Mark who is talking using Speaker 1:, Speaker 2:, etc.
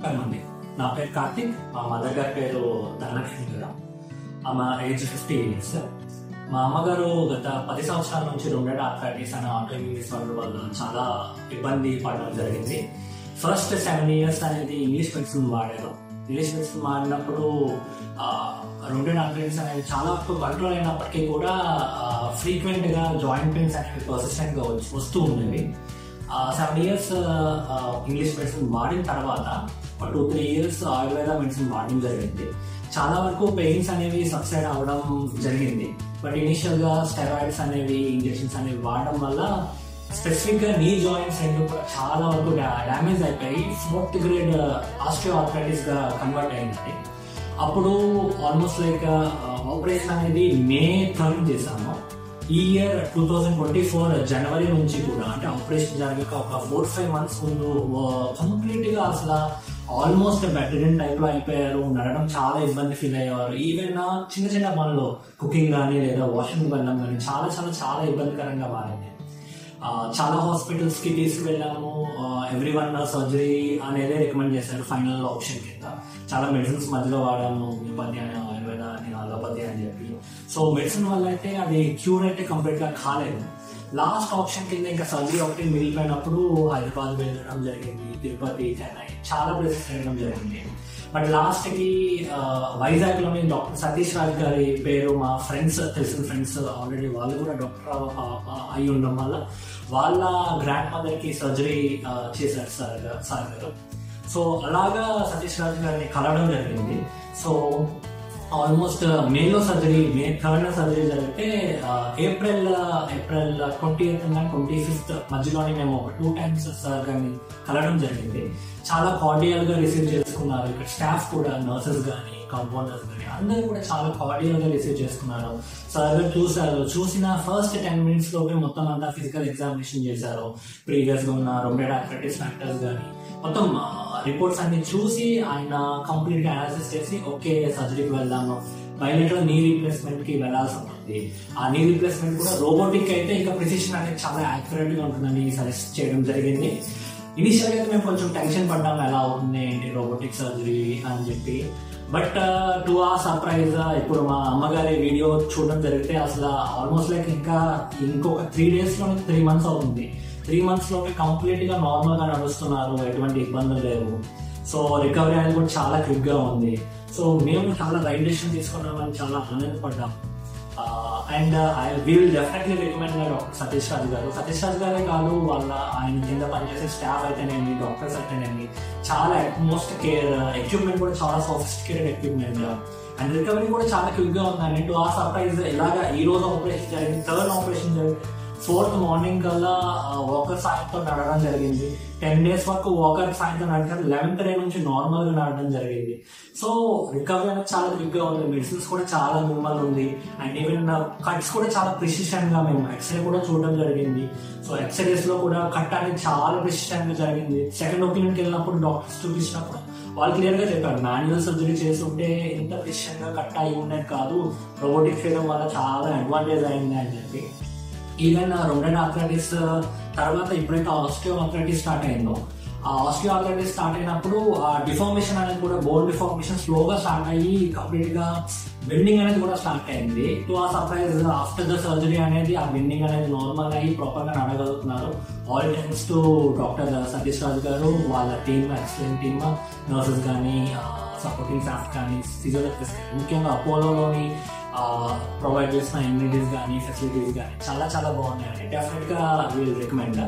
Speaker 1: అండి, నా పేరు కార్తిక్. మా మదర్ గారి పేరు ధనలక్ష్మి గారు. ఆమె ఏజ్ 50 years. మా అమ్మగారు గత 10 సంవత్సరాల నుంచి రొమటైడ్ ఆర్థరైటిస్ అనే ఆటోఇమ్యూన్ డిసార్డర్ వల్ల చాలా ఇబ్బంది పడడం జరిగింది. ఫస్ట్ 7 years అనేది ఇంగ్లీష్ మెడిసిన్ వాడారు. ఇంగ్లీష్ మెడిసిన్ వాడినప్పుడు రొమటైడ్ ఆర్థరైటిస్ అనేది చాలా వరకు కంట్రోల్ అయినప్పటికీ కూడా ఫ్రీక్వెంట్ గా జాయింట్ పెయిన్స్ అనేవి పర్సిస్టెంట్ గా వస్తూ ఉండేవి. 7 years ఇంగ్లీష్ మెడిసిన్ వాడిన తర్వాత 2-3 years ఆయుర్వేద మెడిసిన్ వాడడం జరిగింది. చాలా వరకు పెయిన్స్ అనేవి సబ్సైడ్ అవ్వడం జరిగింది. బట్ ఇనిషియల్ గా స్టెరాయిడ్స్ అనేవి ఇంజెక్షన్స్ అనేవి వాడడం వల్ల స్పెసిఫిక్ గా నీ జాయింట్స్ రెండు కూడా చాలా వరకు డ్యామేజ్ అయిపోయి 4th grade ఆస్టియో ఆర్థరైటిస్ గా కన్వర్ట్ అయింది. అప్పుడు ఆల్మోస్ట్ లైక్ ఆపరేషన్ అనేది May 3rd చేశాము. ఈ ఇయర్ 2024 జనవరి నుంచి కూడా, అంటే ఆపరేషన్ జరిగాక ఒక 4-5 months ముందు కంప్లీట్ గా అసలు ఆల్మోస్ట్ బెడ్ రిడెన్ టైప్ లో అయిపోయారు. నడడం చాలా ఇబ్బంది ఫీల్ అయ్యేవారు. ఈవెన్ చిన్న చిన్న పనులు, కుకింగ్ కానీ లేదా వాషింగ్ వెళ్ళడం కానీ చాలా చాలా చాలా ఇబ్బందికరంగా మారింది. చాలా హాస్పిటల్స్ కి తీసుకువెళ్ళాము. ఎవ్రీవన్ సర్జరీ అనేది రికమెండ్ చేశారు ఫైనల్ ఆప్షన్ కింద. చాలా మెడిసిన్స్ మధ్యలో వాడాము, హోమియోపతి అని, ఆయుర్వేద అని, అలోపతి అని చెప్పి. సో మెడిసిన్ వల్ల అయితే అది క్యూర్ అయితే కంప్లీట్ గా కాలేదు. లాస్ట్ ఆప్షన్ కింద ఇంకా సర్జరీ ఒకటి మిగిలిపోయినప్పుడు హైదరాబాద్ వెళ్ళడం జరిగింది, తిరుపతి, చెన్నై చాలా ప్లేసెస్ వెళ్ళడం జరిగింది. బట్ లాస్ట్ కి వైజాగ్ లోని డాక్టర్ సతీష్ రాజ్ గారి పేరు మా ఫ్రెండ్స్, తెలిసిన ఫ్రెండ్స్ ఆల్రెడీ వాళ్ళు కూడా డాక్టర్ అయి ఉండడం వల్ల వాళ్ళ గ్రాండ్ మదర్ కి సర్జరీ చేశారు సార్ గారు. సో అలాగా సతీష్ రాజ్ గారిని కలవడం జరిగింది. సో ఆల్మోస్ట్ మేలో సర్జరీ, May 3rd సర్జరీ జరిగితే ఏప్రిల్ 20th and 25th మధ్యలోనే మేము ఒక 2 times సార్ గారిని కలవడం జరిగింది. చాలా కార్డియల్ గా రిసీవ్ చేసుకున్నారు. ఇక్కడ స్టాఫ్ కూడా, నర్సెస్ కానీ, కాంపౌండర్స్ కానీ అందరూ కూడా చాలా కార్డియల్ గా రిసీవ్ చేసుకున్నారు. సార్ గారు చూసారు. చూసిన ఫస్ట్ 10 minutes లోపే మొత్తం అంతా ఫిజికల్ ఎగ్జామినేషన్ చేశారు. ప్రీవియస్ గా ఉన్న రొమటైడ్ ఆర్థరైటిస్ ఫ్యాక్టర్స్ కానీ మొత్తం రిపోర్ట్స్ అన్ని చూసి ఆయన కంప్లీట్ గా అనాలిసిస్ చేసి ఓకే సర్జరీకి వెళ్దాము, బయోలెటరల్ నీ రీప్లేస్మెంట్ కి వెళ్లాల్సి ఉంటుంది. ఆ నీ రీప్లేస్మెంట్ కూడా రోబోటిక్ అయితే ఇంకా ప్రిసిషన్ అనేది చాలా యాక్యురేట్ గా ఉంటుందని సజెస్ట్ చేయడం జరిగింది. ఇనిషియల్ గా మేము కొంచెం టెన్షన్ పడ్డాము, ఎలా అవుతుంది ఏంటి రోబోటిక్ సర్జరీ అని చెప్పి. బట్ టు ఆ సర్ప్రైజ్ ఇప్పుడు మా అమ్మగారి వీడియో చూడడం జరిగితే అసలు ఆల్మోస్ట్ లైక్ ఇంకొక 3 days లోనే 3 months అవుతుంది. 3 months లోనే కంప్లీట్ గా నార్మల్ గా నడుస్తున్నారు, ఎటువంటి ఇబ్బందులు లేవు. సో రికవరీ అనేది కూడా చాలా క్విక్ గా ఉంది. సో మేము చాలా రైట్ డెసిషన్ తీసుకున్నామని చాలా ఆనందపడ్డాం. And we will definitely recommend doctor Satish Raj గారు. సతీష్ రాజ్ గారే కాదు, వాళ్ళ ఆయన కింద పనిచేసే స్టాఫ్ అయితేనేమి, డాక్టర్స్ అయితేనేమి చాలా అట్మోస్ట్ కేర్, ఎక్విప్మెంట్ కూడా చాలా సోఫిస్టికేటెడ్ ఎక్విప్మెంట్, అండ్ రికవరీ కూడా చాలా క్విక్ గా ఉందండి. టు ఆ సర్ప్రైజ్ ఇలాగా ఈ రోజు ఆపరేషన్ జరిగింది, 3rd ఆపరేషన్ జరిగింది. 4th morning కల్లా వాకర్ సాయంతో నడవడం జరిగింది. 10 days వరకు వాకర్ సాయంతో నడిచారు. 11th day నుంచి నార్మల్ గా నడవడం జరిగింది. సో రికవరీ అనేది చాలా క్విక్ గా ఉంది. మెడిసిన్స్ కూడా చాలా మినిమల్ ఉంది. అండ్ ఈవెన్ కట్స్ కూడా చాలా ప్రిసిషన్ గా, మేము ఎక్స్రే కూడా చూడడం జరిగింది. సో ఎక్స్రేస్ లో కూడా కట్ అనేది చాలా ప్రిసిషన్ గా జరిగింది. సెకండ్ ఒపీనియన్ కి వెళ్ళినప్పుడు డాక్టర్స్ చూపించినప్పుడు వాళ్ళు క్లియర్ గా చెప్పారు, మాన్యువల్ సర్జరీ చేసి ఉంటే ఇంత ప్రిసిషన్ గా కట్ అయి ఉండేది కాదు, రోబోటిక్ చేయడం వల్ల చాలా అడ్వాంటేజ్ అయింది అని చెప్పి. ఈవెన్ రొమటైడ్ ఆర్థరైటిస్ తర్వాత ఎప్పుడైతే ఆస్టియో ఆర్థరైటిస్ స్టార్ట్ అయిందో, ఆ ఆస్టియో ఆర్థరైటిస్ స్టార్ట్ అయినప్పుడు ఆ డిఫార్మేషన్ అనేది కూడా, బోన్ డిఫార్మేషన్ స్లోగా స్టార్ట్ అయ్యి కంప్లీట్ గా బెండింగ్ అనేది కూడా స్టార్ట్ అయింది. టు ఆ సర్ప్రైజ్ ఆఫ్టర్ ద సర్జరీ అనేది ఆ బెండింగ్ అనేది నార్మల్ అయ్యి ప్రాపర్ గా నడగలుగుతున్నారు. All thanks to doctor Satish Raj గారు, వాళ్ళ టీమ్, ఎక్సలెంట్ టీమ్, నర్సెస్ కానీ, సపోర్టింగ్ స్టాఫ్ కానీ, ఫిజియోథెరపిస్ట్, ముఖ్యంగా అపోలోలోని ప్రొవైడ్ చేసిన ఇమ్యూనిటీస్ కానీ, ఫెసిలిటీస్ కానీ చాలా చాలా బాగున్నాయండి. డెఫినెట్ గా విల్ రికమెండ్.